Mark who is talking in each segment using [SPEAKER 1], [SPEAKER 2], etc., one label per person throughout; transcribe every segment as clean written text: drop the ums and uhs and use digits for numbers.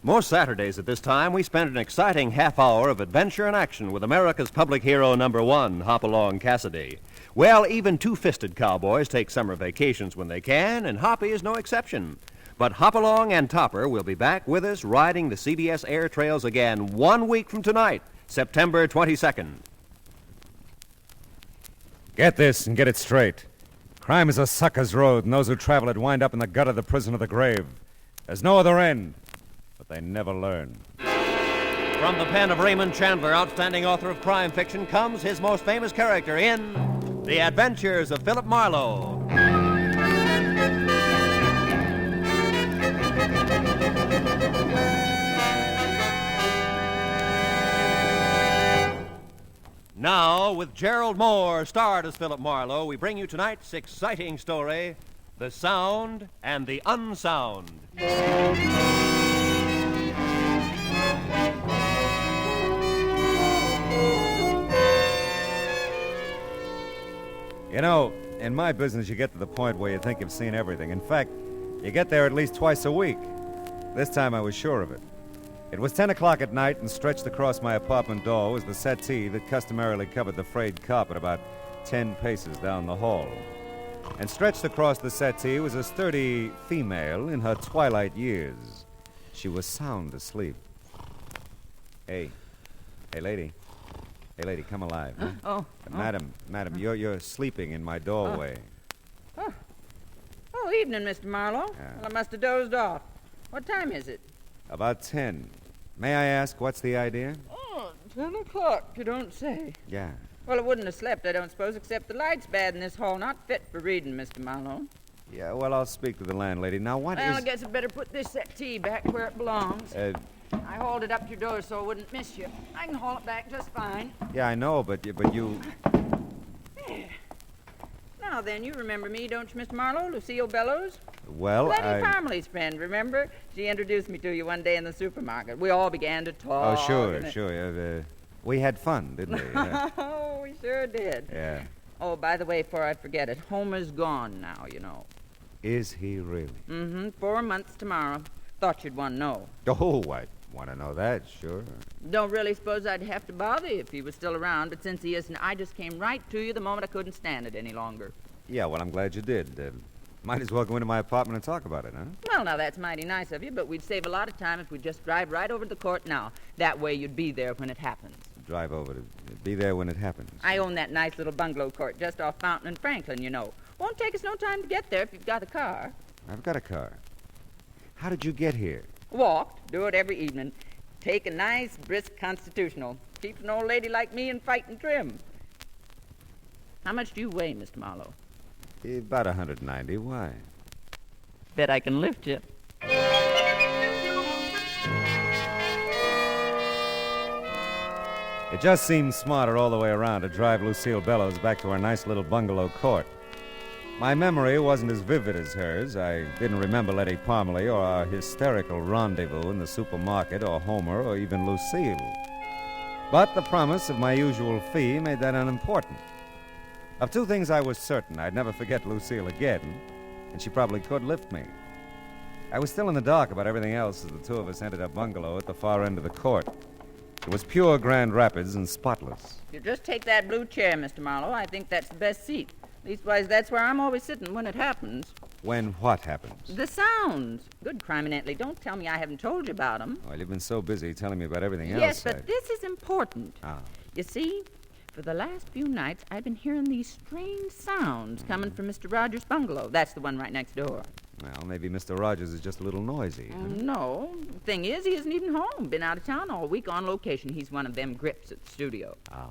[SPEAKER 1] Most Saturdays at this time, we spend an exciting half hour of adventure and action with America's public hero #1, Hopalong Cassidy. Well, even two-fisted cowboys take summer vacations when they can, and Hoppy is no exception. But Hopalong and Topper will be back with us riding the CBS air trails again 1 week from tonight, September 22nd.
[SPEAKER 2] Get this and get it straight. Crime is a sucker's road, and those who travel it wind up in the gut of the prison of the grave. There's no other end, but they never learn.
[SPEAKER 1] From the pen of Raymond Chandler, outstanding author of crime fiction, comes his most famous character in The Adventures of Philip Marlowe. Now, with Gerald Moore, starred as Philip Marlowe, we bring you tonight's exciting story, The Sound and the Unsound.
[SPEAKER 2] You know, in my business, you get to the point where you think you've seen everything. In fact, you get there at least twice a week. This time I was sure of it. It was 10 o'clock at night, and stretched across my apartment door was the settee that customarily covered the frayed carpet about 10 paces down the hall. And stretched across the settee was a sturdy female in her twilight years. She was sound asleep. Hey, lady. Hey, lady, come alive. Huh? Madam, you're sleeping in my doorway.
[SPEAKER 3] Oh, evening, Mr. Marlowe.
[SPEAKER 2] Yeah.
[SPEAKER 3] Well, I must have dozed off. What time is it?
[SPEAKER 2] About 10. May I ask, what's the idea?
[SPEAKER 3] 10 o'clock, you don't say.
[SPEAKER 2] Yeah.
[SPEAKER 3] Well, I wouldn't have slept, I don't suppose, except the light's bad in this hall. Not fit for reading, Mr. Marlowe.
[SPEAKER 2] Yeah, well, I'll speak to the landlady. Now,
[SPEAKER 3] Well, I guess I'd better put this settee back where it belongs. I hauled it up to your door so I wouldn't miss you. I can haul it back just fine.
[SPEAKER 2] Yeah, I know, but you...
[SPEAKER 3] There. Now then, you remember me, don't you, Mr. Marlowe? Lucille Bellows?
[SPEAKER 2] Well,
[SPEAKER 3] Letty Parmley's friend, remember? She introduced me to you one day in the supermarket. We all began to talk.
[SPEAKER 2] Oh, sure. We had fun, didn't we?
[SPEAKER 3] Oh, we sure did.
[SPEAKER 2] Yeah.
[SPEAKER 3] Oh, by the way, before I forget it, Homer's gone now, you know.
[SPEAKER 2] Is he really?
[SPEAKER 3] Mm-hmm. 4 months tomorrow. Thought you'd want to know.
[SPEAKER 2] Oh, I want to know that, sure.
[SPEAKER 3] Don't really suppose I'd have to bother you if he was still around, but since he isn't, I just came right to you the moment I couldn't stand it any longer.
[SPEAKER 2] Yeah, well, I'm glad you did. Might as well go into my apartment and talk about it, huh?
[SPEAKER 3] Well, now, that's mighty nice of you, but we'd save a lot of time if we'd just drive right over to the court now. That way you'd be there when it happens.
[SPEAKER 2] Drive over to be there when it happens.
[SPEAKER 3] I own that nice little bungalow court just off Fountain and Franklin, you know. Won't take us no time to get there if you've got a car.
[SPEAKER 2] I've got a car. How did you get here?
[SPEAKER 3] Walked. Do it every evening. Take a nice, brisk constitutional. Keeps an old lady like me in fighting trim. How much do you weigh, Mr. Marlowe?
[SPEAKER 2] About 190. Why?
[SPEAKER 3] Bet I can lift you.
[SPEAKER 2] It just seemed smarter all the way around to drive Lucille Bellows back to our nice little bungalow court. My memory wasn't as vivid as hers. I didn't remember Letty Parmley or our hysterical rendezvous in the supermarket or Homer or even Lucille. But the promise of my usual fee made that unimportant. Of two things I was certain: I'd never forget Lucille again, and she probably could lift me. I was still in the dark about everything else as the two of us entered our bungalow at the far end of the court. It was pure Grand Rapids and spotless.
[SPEAKER 3] You just take that blue chair, Mr. Marlowe. I think that's the best seat. Leastwise, that's where I'm always sitting when it happens.
[SPEAKER 2] When what happens?
[SPEAKER 3] The sounds. Good criminally. Don't tell me I haven't told you about them.
[SPEAKER 2] Well, you've been so busy telling me about everything else.
[SPEAKER 3] Yes, but this is important.
[SPEAKER 2] Ah.
[SPEAKER 3] You see, for the last few nights, I've been hearing these strange sounds coming from Mr. Rogers' bungalow. That's the one right next door.
[SPEAKER 2] Well, maybe Mr. Rogers is just a little noisy. Huh?
[SPEAKER 3] No. Thing is, he isn't even home. Been out of town all week on location. He's one of them grips at the studio.
[SPEAKER 2] Ah,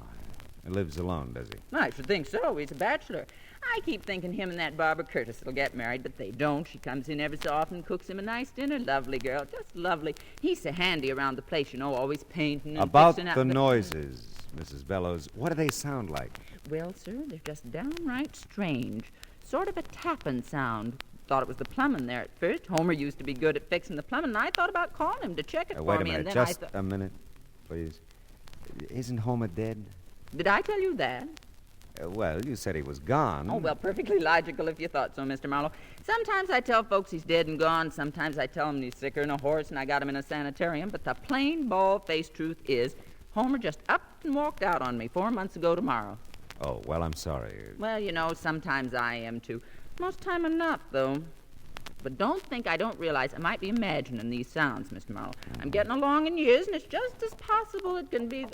[SPEAKER 2] he lives alone, does he?
[SPEAKER 3] I should think so. He's a bachelor. I keep thinking him and that Barbara Curtis will get married, but they don't. She comes in every so often, cooks him a nice dinner. Lovely girl, just lovely. He's so handy around the place, you know, always painting and
[SPEAKER 2] About
[SPEAKER 3] fixing up
[SPEAKER 2] the noises, Mrs. Bellows, what do they sound like?
[SPEAKER 3] Well, sir, they're just downright strange. Sort of a tapping sound. Thought it was the plumbing there at first. Homer used to be good at fixing the plumbing, and I thought about calling him to check it for
[SPEAKER 2] wait a
[SPEAKER 3] me.
[SPEAKER 2] minute,
[SPEAKER 3] And then
[SPEAKER 2] just a minute, please. Isn't Homer dead?
[SPEAKER 3] Did I tell you that?
[SPEAKER 2] Well, you said he was gone.
[SPEAKER 3] Oh, well, perfectly logical if you thought so, Mr. Marlowe. Sometimes I tell folks he's dead and gone. Sometimes I tell them he's sicker than a horse and I got him in a sanitarium. But the plain, bald-faced truth is, Homer just up and walked out on me 4 months ago tomorrow.
[SPEAKER 2] Oh, well, I'm sorry.
[SPEAKER 3] Well, you know, sometimes I am, too. Most time I'm not, though. But don't think I don't realize I might be imagining these sounds, Mr. Marlowe. I'm getting along in years, and it's just as possible it can be...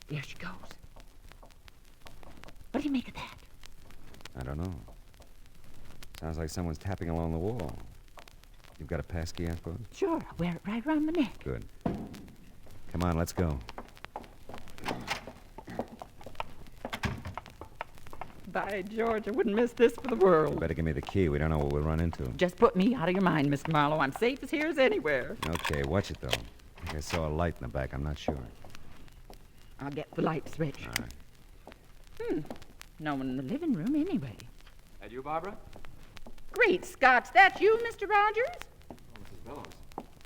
[SPEAKER 3] There she goes. What do you make of that?
[SPEAKER 2] I don't know. Sounds like someone's tapping along the wall. You've got a pass key, I suppose?
[SPEAKER 3] Sure, I'll wear it right around my neck.
[SPEAKER 2] Good. Come on, let's go.
[SPEAKER 3] By George, I wouldn't miss this for the world.
[SPEAKER 2] You better give me the key. We don't know what we'll run into.
[SPEAKER 3] Just put me out of your mind, Mr. Marlowe. I'm safe as here as anywhere.
[SPEAKER 2] Okay, watch it, though. I think I saw a light in the back. I'm not sure.
[SPEAKER 3] I'll get the light switch.
[SPEAKER 2] All right.
[SPEAKER 3] No one in the living room, anyway.
[SPEAKER 4] That you, Barbara?
[SPEAKER 3] Great Scots, that's you, Mr. Rogers?
[SPEAKER 4] Oh, Mrs. Bellows.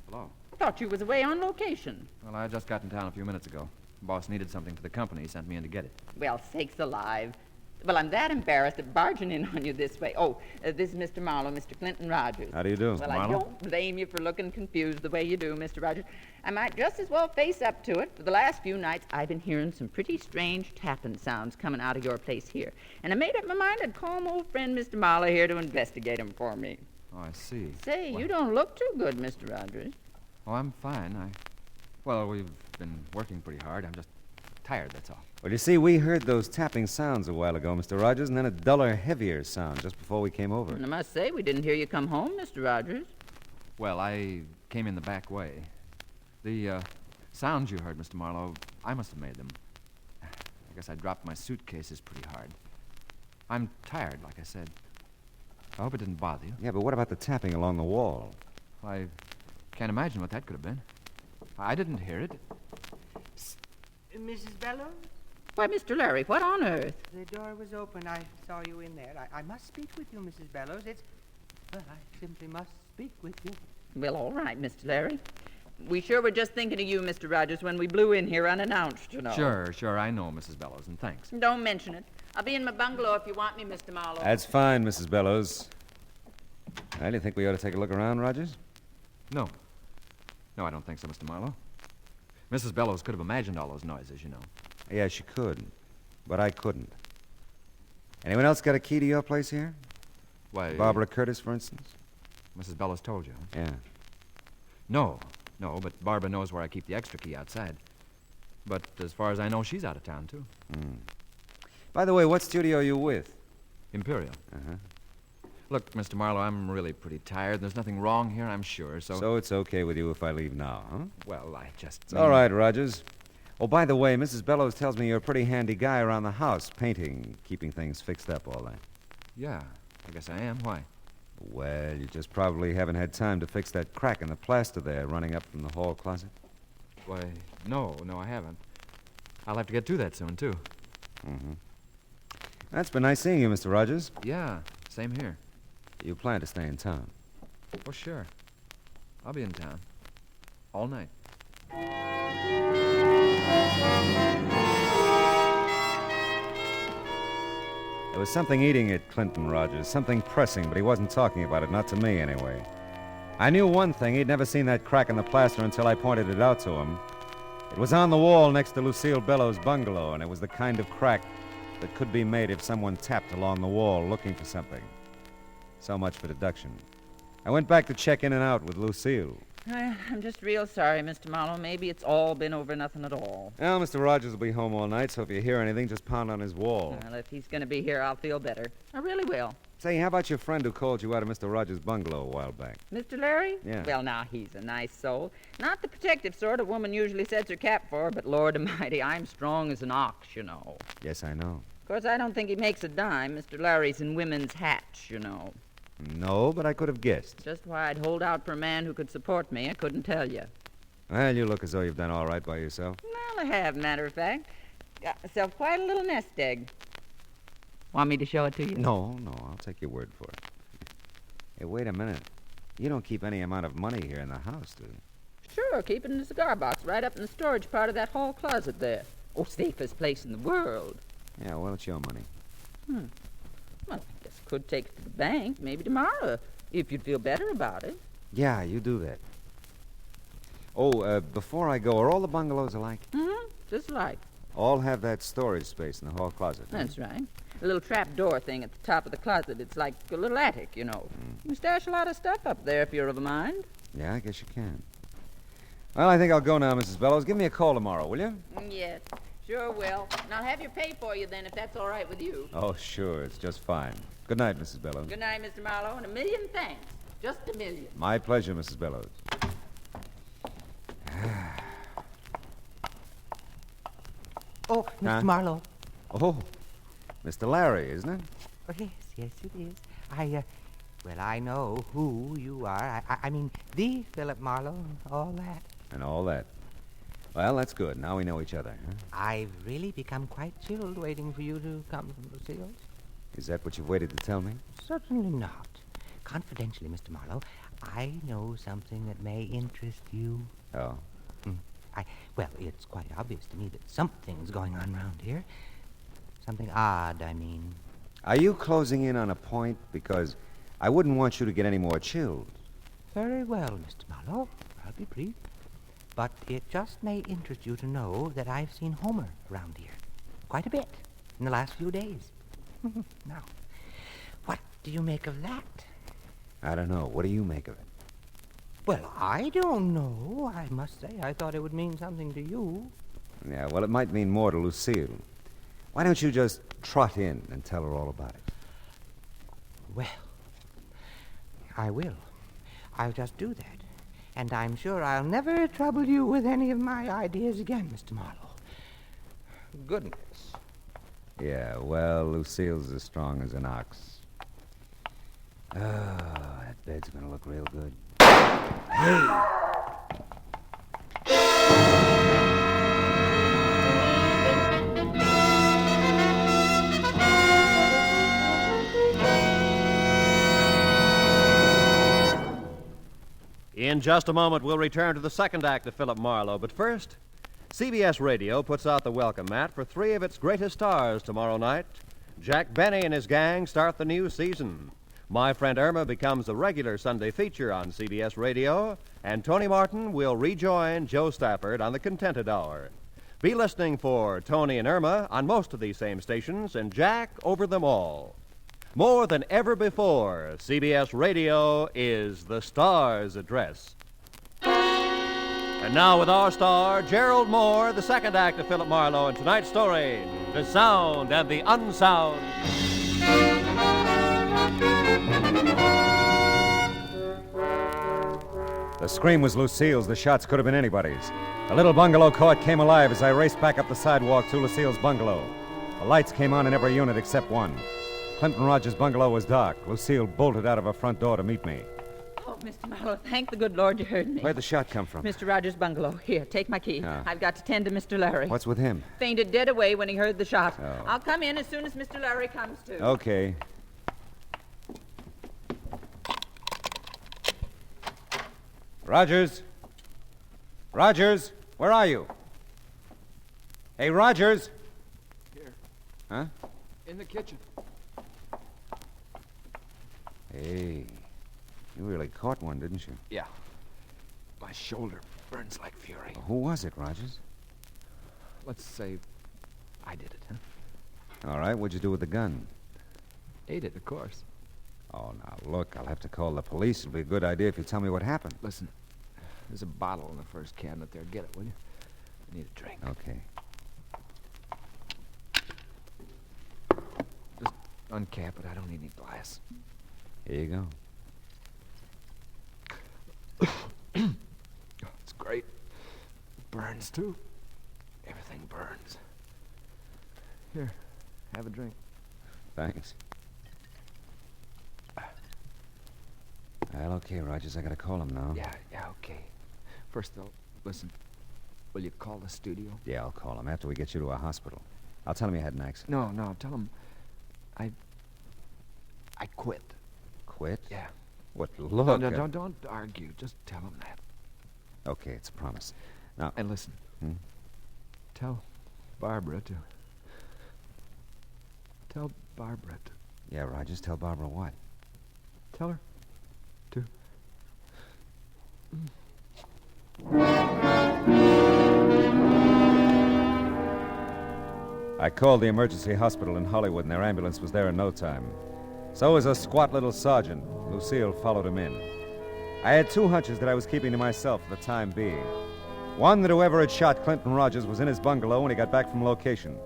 [SPEAKER 4] Hello.
[SPEAKER 3] Thought you was away on location.
[SPEAKER 4] Well, I just got in town a few minutes ago. Boss needed something for the company. He sent me in to get it.
[SPEAKER 3] Well, sakes alive. Well, I'm that embarrassed at barging in on you this way. Oh, this is Mr. Marlowe, Mr. Clinton Rogers.
[SPEAKER 2] How do you do?
[SPEAKER 3] Well,
[SPEAKER 4] Marlowe?
[SPEAKER 3] I don't blame you for looking confused the way you do, Mr. Rogers. I might just as well face up to it. For the last few nights, I've been hearing some pretty strange tapping sounds coming out of your place here. And I made up my mind I'd call my old friend Mr. Marlowe here to investigate 'em for me.
[SPEAKER 4] Oh, I see.
[SPEAKER 3] Say,
[SPEAKER 4] Well-
[SPEAKER 3] you don't look too good, Mr. Rogers.
[SPEAKER 4] Oh, I'm fine. Well, we've been working pretty hard. I'm just tired, that's all.
[SPEAKER 2] Well, you see, we heard those tapping sounds a while ago, Mr. Rogers, and then a duller, heavier sound just before we came over.
[SPEAKER 3] And I must say, we didn't hear you come home, Mr. Rogers.
[SPEAKER 4] Well, I came in the back way. The sounds you heard, Mr. Marlowe, I must have made them. I guess I dropped my suitcases pretty hard. I'm tired, like I said. I hope it didn't bother you.
[SPEAKER 2] Yeah, but what about the tapping along the wall?
[SPEAKER 4] I can't imagine what that could have been. I didn't hear it.
[SPEAKER 5] Mrs. Bellows?
[SPEAKER 3] Why, Mr. Larry, what on earth?
[SPEAKER 5] The door was open. I saw you in there. I must speak with you, Mrs. Bellows. Well, I simply must speak with you.
[SPEAKER 3] Well, all right, Mr. Larry. We sure were just thinking of you, Mr. Rogers, when we blew in here unannounced, you know.
[SPEAKER 4] Sure, I know, Mrs. Bellows, and thanks.
[SPEAKER 3] Don't mention it. I'll be in my bungalow if you want me, Mr. Marlowe.
[SPEAKER 2] That's fine, Mrs. Bellows. Well, do you think we ought to take a look around, Rogers?
[SPEAKER 4] No, I don't think so, Mr. Marlowe. Mrs. Bellows could have imagined all those noises, you know.
[SPEAKER 2] Yeah, she could, but I couldn't. Anyone else got a key to your place here?
[SPEAKER 4] Why,
[SPEAKER 2] Barbara Curtis, for instance?
[SPEAKER 4] Mrs. Bellows told you. Huh?
[SPEAKER 2] Yeah.
[SPEAKER 4] No, but Barbara knows where I keep the extra key outside. But as far as I know, she's out of town, too.
[SPEAKER 2] By the way, what studio are you with?
[SPEAKER 4] Imperial.
[SPEAKER 2] Uh-huh.
[SPEAKER 4] Look, Mr. Marlowe, I'm really pretty tired. There's nothing wrong here, I'm sure,
[SPEAKER 2] So it's okay with you if I leave now, huh?
[SPEAKER 4] Well, I just...
[SPEAKER 2] It's all right, Rogers. Oh, by the way, Mrs. Bellows tells me you're a pretty handy guy around the house, painting, keeping things fixed up, all that.
[SPEAKER 4] Yeah, I guess I am. Why?
[SPEAKER 2] Well, you just probably haven't had time to fix that crack in the plaster there running up from the hall closet.
[SPEAKER 4] Why, no, I haven't. I'll have to get to that soon, too.
[SPEAKER 2] Mm-hmm. It's been nice seeing you, Mr. Rogers.
[SPEAKER 4] Yeah, same here.
[SPEAKER 2] You plan to stay in town?
[SPEAKER 4] Oh, sure. I'll be in town. All night.
[SPEAKER 2] There was something eating at Clinton, Rogers, something pressing, but he wasn't talking about it, not to me anyway. I knew one thing, he'd never seen that crack in the plaster until I pointed it out to him. It was on the wall next to Lucille Bellows' bungalow, and it was the kind of crack that could be made if someone tapped along the wall looking for something. So much for deduction. I went back to check in and out with Lucille.
[SPEAKER 3] I'm just real sorry, Mr. Marlowe. Maybe it's all been over nothing at all.
[SPEAKER 2] Well, Mr. Rogers will be home all night, so if you hear anything, just pound on his wall.
[SPEAKER 3] Well, if he's going to be here, I'll feel better. I really will.
[SPEAKER 2] Say, how about your friend who called you out of Mr. Rogers' bungalow a while back?
[SPEAKER 3] Mr. Larry?
[SPEAKER 2] Yeah.
[SPEAKER 3] Well, now, he's a nice soul. Not the protective sort a woman usually sets her cap for, but Lord Almighty, I'm strong as an ox, you know.
[SPEAKER 2] Yes, I know.
[SPEAKER 3] Of course, I don't think he makes a dime. Mr. Larry's in women's hats, you know.
[SPEAKER 2] No, but I could have guessed.
[SPEAKER 3] Just why I'd hold out for a man who could support me, I couldn't tell you.
[SPEAKER 2] Well, you look as though you've done all right by yourself.
[SPEAKER 3] Well, I have, matter of fact. Got myself quite a little nest egg. Want me to show it to you?
[SPEAKER 2] No, I'll take your word for it. Hey, wait a minute. You don't keep any amount of money here in the house, do you?
[SPEAKER 3] Sure, keep it in the cigar box right up in the storage part of that hall closet there. Oh, safest place in the world.
[SPEAKER 2] Yeah, well, it's your money.
[SPEAKER 3] Well, I guess I could take it to the bank, maybe tomorrow, if you'd feel better about it.
[SPEAKER 2] Yeah, you do that. Oh, before I go, are all the bungalows alike?
[SPEAKER 3] Just like.
[SPEAKER 2] All have that storage space in the hall closet. huh?
[SPEAKER 3] That's right. A little trap door thing at the top of the closet. It's like a little attic, you know. You can stash a lot of stuff up there if you're of a mind.
[SPEAKER 2] Yeah, I guess you can. Well, I think I'll go now, Mrs. Bellows. Give me a call tomorrow, will you?
[SPEAKER 3] Yes, sure will. And I'll have your pay for you then, if that's all right with you.
[SPEAKER 2] Oh, sure. It's just fine. Good night, Mrs. Bellows.
[SPEAKER 3] Good night, Mr. Marlowe, and a million thanks. Just a million.
[SPEAKER 2] My pleasure, Mrs. Bellows.
[SPEAKER 5] Oh, Mr. Marlowe.
[SPEAKER 2] Oh, Mr. Larry, isn't it?
[SPEAKER 5] Oh, yes, it is. I know who you are. I mean, the Philip Marlowe and all that.
[SPEAKER 2] And all that. Well, that's good. Now we know each other, huh?
[SPEAKER 5] I've really become quite chilled waiting for you to come from Lucille's.
[SPEAKER 2] Is that what you've waited to tell me?
[SPEAKER 5] Certainly not. Confidentially, Mr. Marlowe, I know something that may interest you.
[SPEAKER 2] Oh.
[SPEAKER 5] Well, it's quite obvious to me that something's going on around here. Something odd, I mean.
[SPEAKER 2] Are you closing in on a point? Because I wouldn't want you to get any more chilled.
[SPEAKER 5] Very well, Mr. Marlowe. I'll be brief. But it just may interest you to know that I've seen Homer around here. Quite a bit in the last few days. Now, what do you make of that?
[SPEAKER 2] I don't know. What do you make of it?
[SPEAKER 5] Well, I don't know. I must say, I thought it would mean something to you.
[SPEAKER 2] Yeah, well, it might mean more to Lucille. Why don't you just trot in and tell her all about it?
[SPEAKER 5] Well, I will. I'll just do that. And I'm sure I'll never trouble you with any of my ideas again, Mr. Marlowe. Goodness.
[SPEAKER 2] Yeah, well, Lucille's as strong as an ox. Oh, that bed's gonna look real good. Hey!
[SPEAKER 1] In just a moment, we'll return to the second act of Philip Marlowe. But first, CBS Radio puts out the welcome mat for three of its greatest stars tomorrow night. Jack Benny and his gang start the new season. My Friend Irma becomes a regular Sunday feature on CBS Radio, and Tony Martin will rejoin Joe Stafford on the Contented Hour. Be listening for Tony and Irma on most of these same stations, and Jack over them all. More than ever before, CBS Radio is the star's address. And now with our star, Gerald Moore, the second act of Philip Marlowe, and tonight's story, The Sound and the Unsound.
[SPEAKER 2] The scream was Lucille's. The shots could have been anybody's. The little bungalow court came alive as I raced back up the sidewalk to Lucille's bungalow. The lights came on in every unit except one. Clinton Rogers' bungalow was dark. Lucille bolted out of her front door to meet me.
[SPEAKER 3] Oh, Mr. Marlowe, thank the good Lord you heard me.
[SPEAKER 2] Where'd the shot come from?
[SPEAKER 3] Mr. Rogers' bungalow. Here, take my key.
[SPEAKER 2] Ah.
[SPEAKER 3] I've got to tend to Mr. Larry.
[SPEAKER 2] What's with him?
[SPEAKER 3] Fainted dead away when he heard the shot.
[SPEAKER 2] Oh.
[SPEAKER 3] I'll come in as soon as Mr. Larry comes to.
[SPEAKER 2] Okay. Rogers? Rogers, where are you? Hey, Rogers!
[SPEAKER 4] Here,
[SPEAKER 2] Huh?
[SPEAKER 4] in the kitchen.
[SPEAKER 2] Hey, you really caught one, didn't you?
[SPEAKER 4] Yeah. My shoulder burns like fury.
[SPEAKER 2] Who was it, Rogers?
[SPEAKER 4] Let's say I did it, huh?
[SPEAKER 2] All right, what'd you do with the gun?
[SPEAKER 4] Ate it, of course.
[SPEAKER 2] Oh, now, look, I'll have to call the police. It'll be a good idea if you tell me what happened.
[SPEAKER 4] Listen, there's a bottle in the first cabinet there. Get it, will you? I need a drink.
[SPEAKER 2] Okay.
[SPEAKER 4] Just uncap it. I don't need any glass.
[SPEAKER 2] Here you go.
[SPEAKER 4] It's great. Burns, too. Everything burns. Here, have a drink.
[SPEAKER 2] Thanks. Well, okay, Rogers, I gotta call him now.
[SPEAKER 4] Yeah, okay. First, though, listen. Will you call the studio?
[SPEAKER 2] Yeah, I'll call him after we get you to a hospital. I'll tell him you had an accident.
[SPEAKER 4] No, tell him I quit.
[SPEAKER 2] Quit?
[SPEAKER 4] Yeah.
[SPEAKER 2] What, look...
[SPEAKER 4] No, don't argue. Just tell him that.
[SPEAKER 2] Okay, it's a promise. Now...
[SPEAKER 4] And listen.
[SPEAKER 2] Hmm?
[SPEAKER 4] Tell Barbara Tell Barbara to...
[SPEAKER 2] Yeah, Rogers, tell Barbara what?
[SPEAKER 4] Tell her to...
[SPEAKER 2] I called the emergency hospital in Hollywood, and their ambulance was there in no time. So was a squat little sergeant. Lucille followed him in. I had two hunches that I was keeping to myself for the time being. One, that whoever had shot Clinton Rogers was in his bungalow when he got back from location.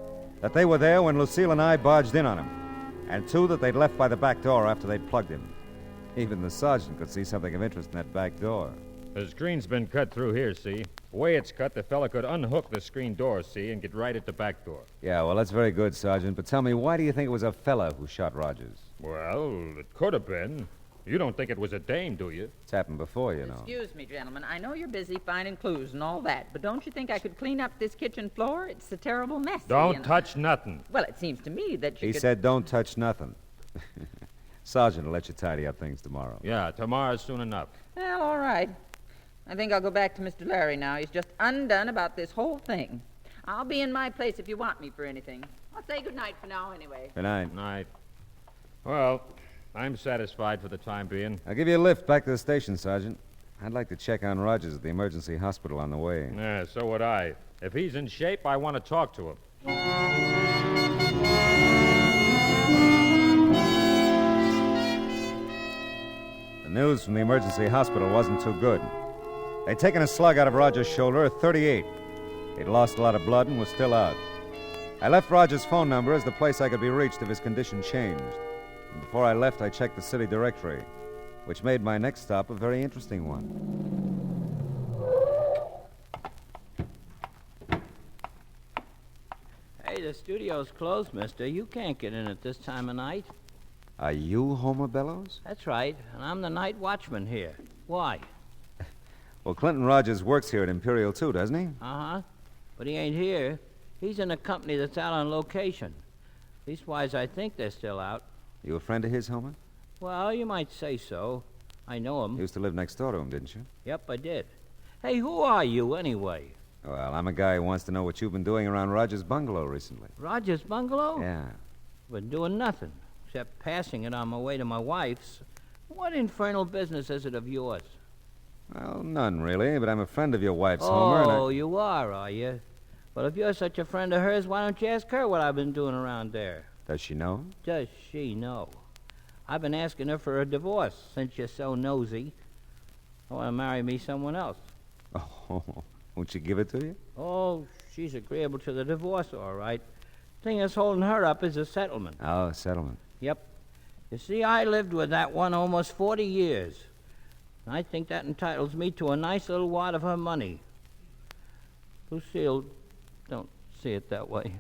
[SPEAKER 2] That they were there when Lucille and I barged in on him. And two, that they'd left by the back door after they'd plugged him. Even the sergeant could see something of interest in that back door.
[SPEAKER 6] The screen's been cut through here, see? The way it's cut, the fella could unhook the screen door, see, and get right at the back door.
[SPEAKER 2] Yeah, well, that's very good, Sergeant. But tell me, why do you think it was a fella who shot Rogers?
[SPEAKER 6] Well, it could have been. You don't think it was a dame, do you?
[SPEAKER 2] It's happened before, you know.
[SPEAKER 3] Excuse me, gentlemen. I know you're busy finding clues and all that, but don't you think I could clean up this kitchen floor? It's a terrible mess.
[SPEAKER 6] Don't touch nothing.
[SPEAKER 3] Well, it seems to me that you
[SPEAKER 2] He
[SPEAKER 3] could...
[SPEAKER 2] said don't touch nothing. Sergeant will let you tidy up things tomorrow.
[SPEAKER 6] Yeah, tomorrow's soon enough.
[SPEAKER 3] Well, all right. I think I'll go back to Mr. Larry now. He's just undone about this whole thing. I'll be in my place if you want me for anything. I'll say good night for now, anyway.
[SPEAKER 2] Good night.
[SPEAKER 6] Night. Well, I'm satisfied for the time being.
[SPEAKER 2] I'll give you a lift back to the station, Sergeant. I'd like to check on Rogers at the emergency hospital on the way.
[SPEAKER 6] Yeah, so would I. If he's in shape, I want to talk to him.
[SPEAKER 2] The news from the emergency hospital wasn't too good. They'd taken a slug out of Rogers' shoulder at 38. He'd lost a lot of blood and was still out. I left Rogers' phone number as the place I could be reached if his condition changed. And before I left, I checked the city directory, which made my next stop a very interesting one.
[SPEAKER 7] Hey, the studio's closed, mister. You can't get in at this time of night.
[SPEAKER 2] Are you Homer Bellows?
[SPEAKER 7] That's right, and I'm the night watchman here. Why?
[SPEAKER 2] Well, Clinton Rogers works here at Imperial, too, doesn't he?
[SPEAKER 7] Uh-huh. But he ain't here. He's in a company that's out on location. Leastwise, I think they're still out.
[SPEAKER 2] You a friend of his, Homer?
[SPEAKER 7] Well, you might say so. I know him.
[SPEAKER 2] You used to live next door to him, didn't you?
[SPEAKER 7] Yep, I did. Hey, who are you, anyway?
[SPEAKER 2] Well, I'm a guy who wants to know what you've been doing around Rogers' bungalow recently.
[SPEAKER 7] Rogers' bungalow?
[SPEAKER 2] Yeah.
[SPEAKER 7] Been doing nothing, except passing it on my way to my wife's. What infernal business is it of yours?
[SPEAKER 2] Well, none, really, but I'm a friend of your wife's, Homer, and
[SPEAKER 7] Oh, you are you? Well, if you're such a friend of hers, why don't you ask her what I've been doing around there?
[SPEAKER 2] Does she know?
[SPEAKER 7] Does she know? I've been asking her for a divorce since you're so nosy. I want to marry me someone else.
[SPEAKER 2] Oh, won't she give it to you?
[SPEAKER 7] Oh, she's agreeable to the divorce, all right. Thing that's holding her up is a settlement.
[SPEAKER 2] Oh, settlement.
[SPEAKER 7] Yep. You see, I lived with that one almost 40 years. I think that entitles me to a nice little wad of her money. Lucille, don't see it that way.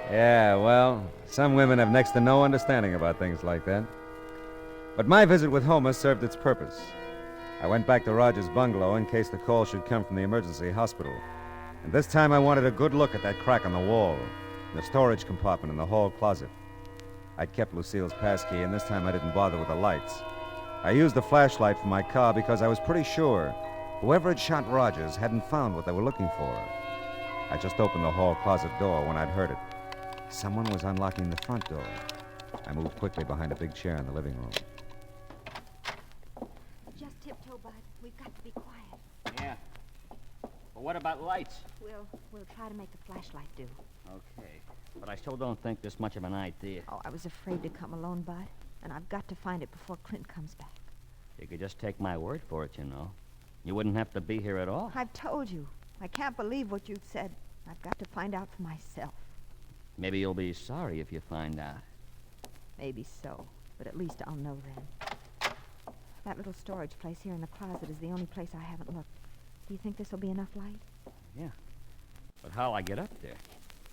[SPEAKER 2] Yeah, well, some women have next to no understanding about things like that. But my visit with Homer served its purpose. I went back to Rogers' bungalow in case the call should come from the emergency hospital. And this time I wanted a good look at that crack on the wall, the storage compartment in the hall closet. I'd kept Lucille's passkey, and this time I didn't bother with the lights. I used the flashlight from my car because I was pretty sure whoever had shot Rogers hadn't found what they were looking for. I just opened the hall closet door when I'd heard it. Someone was unlocking the front door. I moved quickly behind a big chair in the living room.
[SPEAKER 8] Just tiptoe, Bud. We've got to be quiet.
[SPEAKER 9] Yeah. But what about lights?
[SPEAKER 8] We'll try to make the flashlight do.
[SPEAKER 9] Okay. But I still don't think this much of an idea.
[SPEAKER 8] Oh, I was afraid to come alone, Bud. And I've got to find it before Clint comes back.
[SPEAKER 9] You could just take my word for it, you know. You wouldn't have to be here at all.
[SPEAKER 8] I've told you. I can't believe what you've said. I've got to find out for myself.
[SPEAKER 9] Maybe you'll be sorry if you find out.
[SPEAKER 8] Maybe so. But at least I'll know then. That little storage place here in the closet is the only place I haven't looked. Do you think this will be enough light?
[SPEAKER 9] Yeah. But how'll I get up there?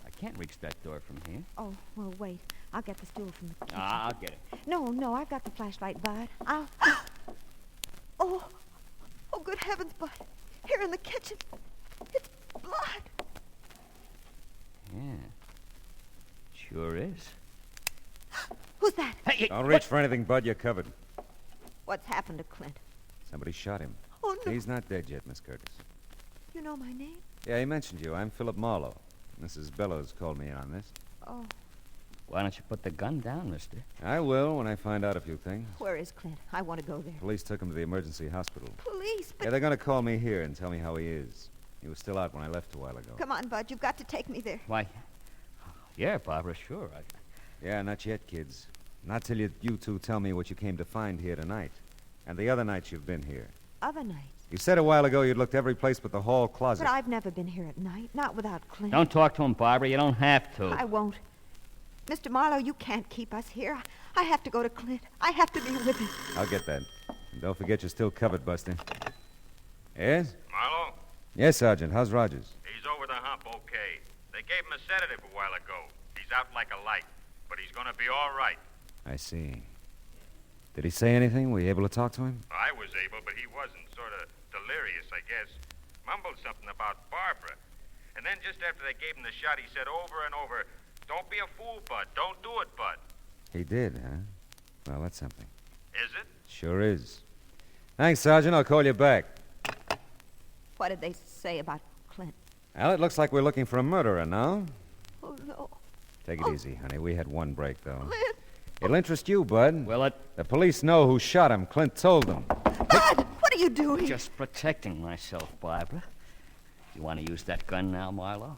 [SPEAKER 9] I can't reach that door from here.
[SPEAKER 8] Oh, well, wait. I'll get the stool from the kitchen.
[SPEAKER 9] I'll get it.
[SPEAKER 8] No, I've got the flashlight, Bud. Oh, good heavens, Bud. Here in the kitchen. It's blood.
[SPEAKER 9] Yeah. Sure is.
[SPEAKER 8] Who's that?
[SPEAKER 9] Hey,
[SPEAKER 2] Don't reach for anything, Bud. You're covered.
[SPEAKER 8] What's happened to Clint?
[SPEAKER 2] Somebody shot him.
[SPEAKER 8] Oh, no.
[SPEAKER 2] He's not dead yet, Miss Curtis.
[SPEAKER 8] You know my name?
[SPEAKER 2] Yeah, he mentioned you. I'm Philip Marlowe. Mrs. Bellows called me in on this.
[SPEAKER 8] Oh,
[SPEAKER 9] Why don't you put the gun down, mister?
[SPEAKER 2] I will when I find out a few things.
[SPEAKER 8] where is Clint? I want to go there.
[SPEAKER 2] Police took him to the emergency hospital.
[SPEAKER 8] Police, but
[SPEAKER 2] Yeah, they're going to call me here and tell me how he is. He was still out when I left a while ago.
[SPEAKER 8] come on, Bud. You've got to take me there.
[SPEAKER 9] Why, yeah, Barbara, sure.
[SPEAKER 2] Yeah, not yet, kids. Not till you two tell me what you came to find here tonight. And the other nights you've been here.
[SPEAKER 8] Other nights.
[SPEAKER 2] You said a while ago you'd looked every place but the hall closet.
[SPEAKER 8] But I've never been here at night, not without Clint.
[SPEAKER 9] Don't talk to him, Barbara. You don't have to.
[SPEAKER 8] I won't. Mr. Marlowe, you can't keep us here. I have to go to Clint. I have to be with him.
[SPEAKER 2] I'll get that. And don't forget you're still covered, Buster. Yes?
[SPEAKER 10] Marlowe,
[SPEAKER 2] Yes, Sergeant. How's Rogers?
[SPEAKER 10] he's over the hump okay. They gave him a sedative a while ago. He's out like a light, but he's gonna be all right.
[SPEAKER 2] I see. Did he say anything? Were you able to talk to him?
[SPEAKER 10] I was able, but he wasn't. Sort of delirious, I guess. Mumbled something about Barbara. And then just after they gave him the shot, he said over and over, "Don't be a fool, Bud. Don't do it, Bud."
[SPEAKER 2] He did, huh? Well, that's something.
[SPEAKER 10] Is it?
[SPEAKER 2] Sure is. Thanks, Sergeant. I'll call you back.
[SPEAKER 8] What did they say about Clint?
[SPEAKER 2] Well, it looks like we're looking for a murderer now.
[SPEAKER 8] Oh, no.
[SPEAKER 2] Take it easy, honey. We had one break, though.
[SPEAKER 8] Clint!
[SPEAKER 2] It'll interest you, Bud.
[SPEAKER 9] Will it?
[SPEAKER 2] The police know who shot him. Clint told them.
[SPEAKER 8] Bud! What are you doing?
[SPEAKER 9] Just protecting myself, Barbara. You want to use that gun now, Marlowe?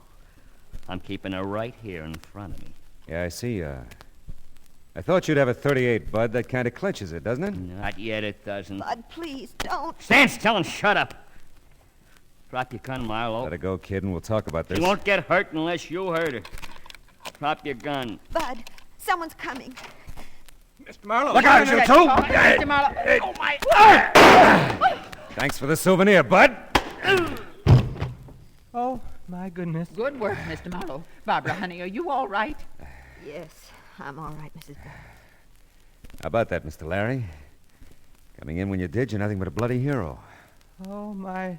[SPEAKER 9] I'm keeping her right here in front of me.
[SPEAKER 2] Yeah, I see. I thought you'd have a .38, Bud. That kind of clinches it, doesn't it?
[SPEAKER 9] Not yet, it doesn't.
[SPEAKER 8] Bud, please, don't.
[SPEAKER 9] Stand still and shut up. Drop your gun, Marlowe.
[SPEAKER 2] Let her go, kid, and we'll talk about this.
[SPEAKER 9] She won't get hurt unless you hurt her. Drop your gun.
[SPEAKER 8] Bud, someone's coming.
[SPEAKER 7] Mr. Marlowe.
[SPEAKER 2] Look out, you two!
[SPEAKER 3] Mr. Marlowe. Oh, my.
[SPEAKER 2] Thanks for the souvenir, Bud.
[SPEAKER 5] Oh, my goodness.
[SPEAKER 3] Good work, Mr. Marlowe. Barbara, honey, are you all right?
[SPEAKER 8] Yes, I'm all right, Mrs. Bell.
[SPEAKER 2] How about that, Mr. Larry? Coming in when you did, you're nothing but a bloody hero.
[SPEAKER 5] Oh, my.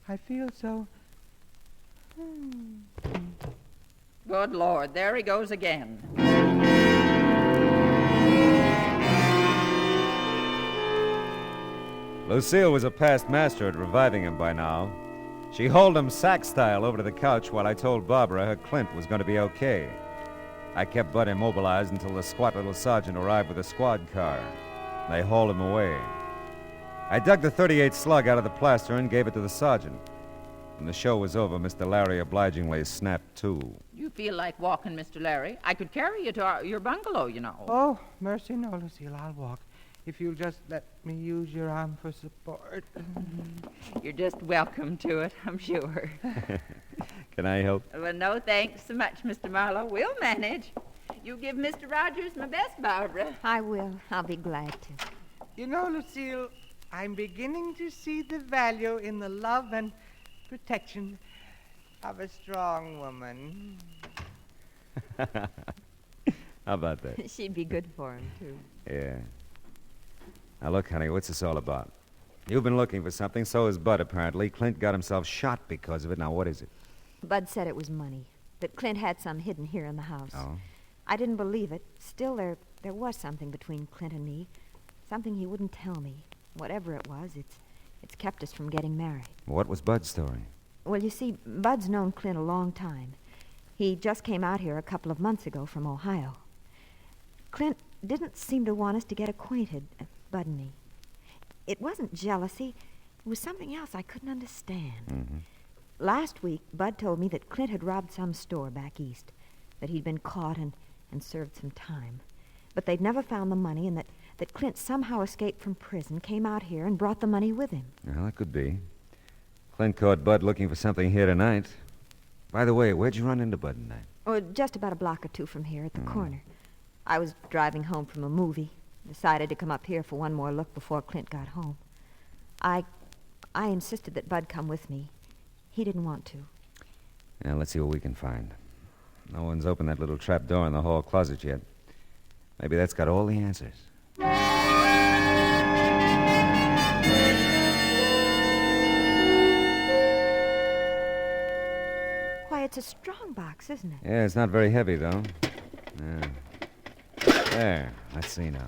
[SPEAKER 5] I feel so.
[SPEAKER 3] Good Lord, there he goes again.
[SPEAKER 2] Lucille was a past master at reviving him by now. She hauled him sack-style over to the couch while I told Barbara her Clint was going to be okay. I kept Bud immobilized until the squat little sergeant arrived with a squad car. They hauled him away. I dug the .38 slug out of the plaster and gave it to the sergeant. When the show was over, Mr. Larry obligingly snapped to.
[SPEAKER 3] You feel like walking, Mr. Larry? I could carry you to your bungalow, you know.
[SPEAKER 5] Oh, mercy, no, Lucille. I'll walk. If you'll just let me use your arm for support.
[SPEAKER 3] You're just welcome to it, I'm sure.
[SPEAKER 2] Can I help?
[SPEAKER 3] Well, no, thanks so much, Mr. Marlowe. We'll manage. You give Mr. Rogers my best, Barbara.
[SPEAKER 8] I will. I'll be glad to.
[SPEAKER 5] You know, Lucille, I'm beginning to see the value in the love and protection of a strong woman.
[SPEAKER 2] How about that?
[SPEAKER 8] She'd be good for him, too.
[SPEAKER 2] Yeah. Now, look, honey, what's this all about? You've been looking for something, so has Bud, apparently. Clint got himself shot because of it. Now, what is it?
[SPEAKER 8] Bud said it was money, that Clint had some hidden here in the house.
[SPEAKER 2] Oh?
[SPEAKER 8] I didn't believe it. Still, there was something between Clint and me. Something he wouldn't tell me. Whatever it was, it's kept us from getting married.
[SPEAKER 2] What was Bud's story?
[SPEAKER 8] Well, you see, Bud's known Clint a long time. He just came out here a couple of months ago from Ohio. Clint didn't seem to want us to get acquainted, Bud and me. It wasn't jealousy. It was something else I couldn't understand.
[SPEAKER 2] Mm-hmm.
[SPEAKER 8] Last week, Bud told me that Clint had robbed some store back east, that he'd been caught and served some time. But they'd never found the money, and that Clint somehow escaped from prison, came out here, and brought the money with him.
[SPEAKER 2] Well, that could be. Clint caught Bud looking for something here tonight. By the way, where'd you run into Bud tonight?
[SPEAKER 8] Oh, just about a block or two from here at the corner. I was driving home from a movie. Decided to come up here for one more look before Clint got home. I insisted that Bud come with me. He didn't want to.
[SPEAKER 2] Now, let's see what we can find. No one's opened that little trap door in the hall closet yet. Maybe that's got all the answers.
[SPEAKER 8] Why, it's a strong box, isn't it?
[SPEAKER 2] Yeah, it's not very heavy, though. Yeah. There. Let's see now.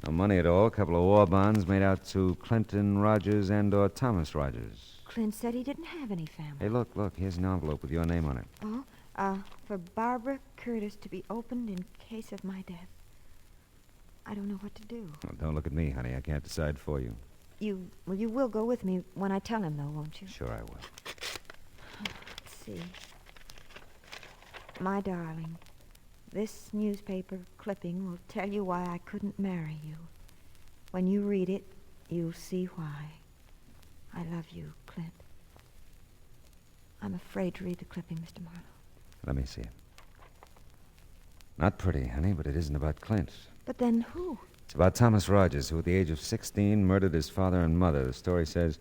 [SPEAKER 2] No money at all. A couple of war bonds made out to Clinton Rogers and/or Thomas Rogers.
[SPEAKER 8] Clint said he didn't have any family.
[SPEAKER 2] Hey, look. Here's an envelope with your name on it.
[SPEAKER 8] Oh, for Barbara Curtis to be opened in case of my death. I don't know what to do.
[SPEAKER 2] Well, don't look at me, honey. I can't decide for you.
[SPEAKER 8] You will go with me when I tell him, though, won't you?
[SPEAKER 2] Sure I will.
[SPEAKER 8] Let's see. My darling, this newspaper clipping will tell you why I couldn't marry you. When you read it, you'll see why. I love you, Clint. I'm afraid to read the clipping, Mr. Marlowe.
[SPEAKER 2] Let me see it. Not pretty, honey, but it isn't about Clint.
[SPEAKER 8] But then who?
[SPEAKER 2] It's about Thomas Rogers, who at the age of 16 murdered his father and mother. The story says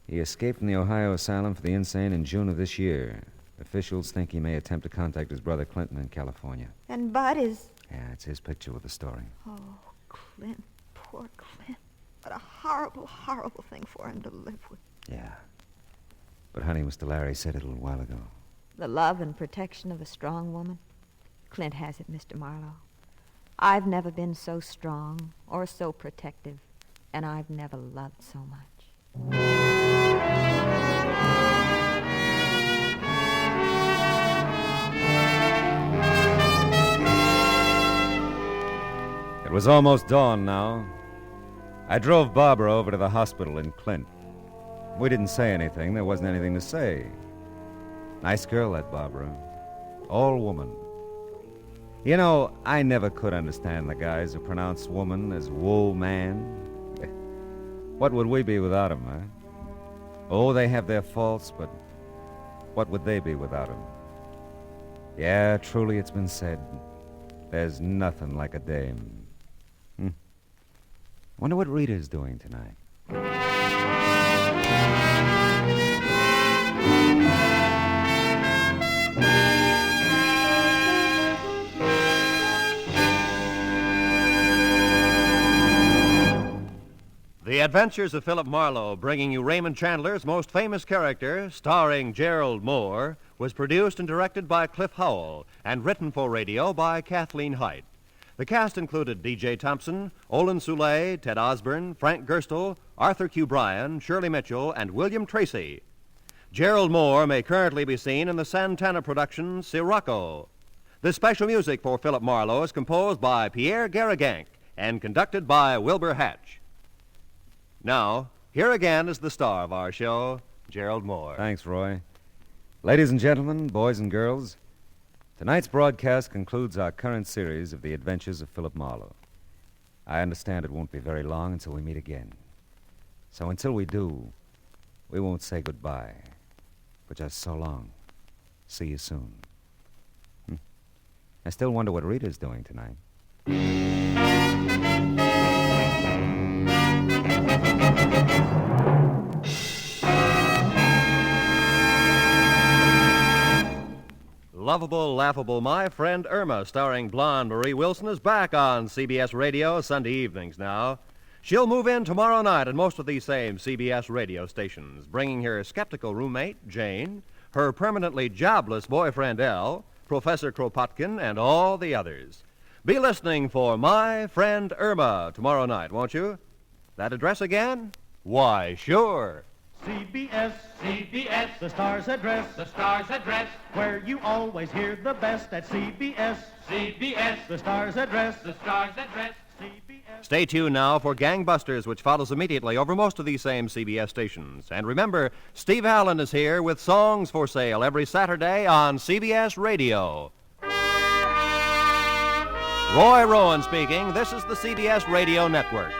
[SPEAKER 2] he escaped from the Ohio Asylum for the Insane in June of this year. Officials think he may attempt to contact his brother Clinton in California.
[SPEAKER 8] And Bud is...
[SPEAKER 2] Yeah, it's his picture with the story.
[SPEAKER 8] Oh, Clint, poor Clint. What a horrible, horrible thing for him to live with.
[SPEAKER 2] Yeah. But, honey, Mr. Larry said it a little while ago.
[SPEAKER 8] The love and protection of a strong woman. Clint has it, Mr. Marlowe. I've never been so strong or so protective, and I've never loved so much.
[SPEAKER 2] It was almost dawn now. I drove Barbara over to the hospital in Clint. We didn't say anything. There wasn't anything to say. Nice girl, that Barbara. All woman. You know, I never could understand the guys who pronounce woman as wool man. What would we be without 'em, huh? Oh, they have their faults, but what would they be without 'em? Yeah, truly it's been said, there's nothing like a dame. Wonder what Rita's doing tonight.
[SPEAKER 1] The Adventures of Philip Marlowe, bringing you Raymond Chandler's most famous character, starring Gerald Moore, was produced and directed by Cliff Howell and written for radio by Kathleen Height. The cast included D.J. Thompson, Olin Soule, Ted Osborne, Frank Gerstle, Arthur Q. Bryan, Shirley Mitchell, and William Tracy. Gerald Moore may currently be seen in the Santana production Sirocco. The special music for Philip Marlowe is composed by Pierre Garrigank and conducted by Wilbur Hatch. Now, here again is the star of our show, Gerald Moore.
[SPEAKER 2] Thanks, Roy. Ladies and gentlemen, boys and girls, tonight's broadcast concludes our current series of the Adventures of Philip Marlowe. I understand it won't be very long until we meet again. So until we do, we won't say goodbye, but just so long. See you soon. I still wonder what Rita's doing tonight.
[SPEAKER 1] Lovable, Laughable My Friend Irma, starring blonde Marie Wilson, is back on CBS Radio Sunday evenings now. She'll move in tomorrow night at most of these same CBS radio stations, bringing her skeptical roommate, Jane, her permanently jobless boyfriend, Al, Professor Kropotkin, and all the others. Be listening for My Friend Irma tomorrow night, won't you? That address again? Why, sure.
[SPEAKER 11] CBS, the star's address, where you always hear the best at CBS, the star's address, CBS.
[SPEAKER 1] Stay tuned now for Gangbusters, which follows immediately over most of these same CBS stations. And remember, Steve Allen is here with songs for sale every Saturday on CBS Radio. Roy Rowan speaking. This is the CBS Radio Network.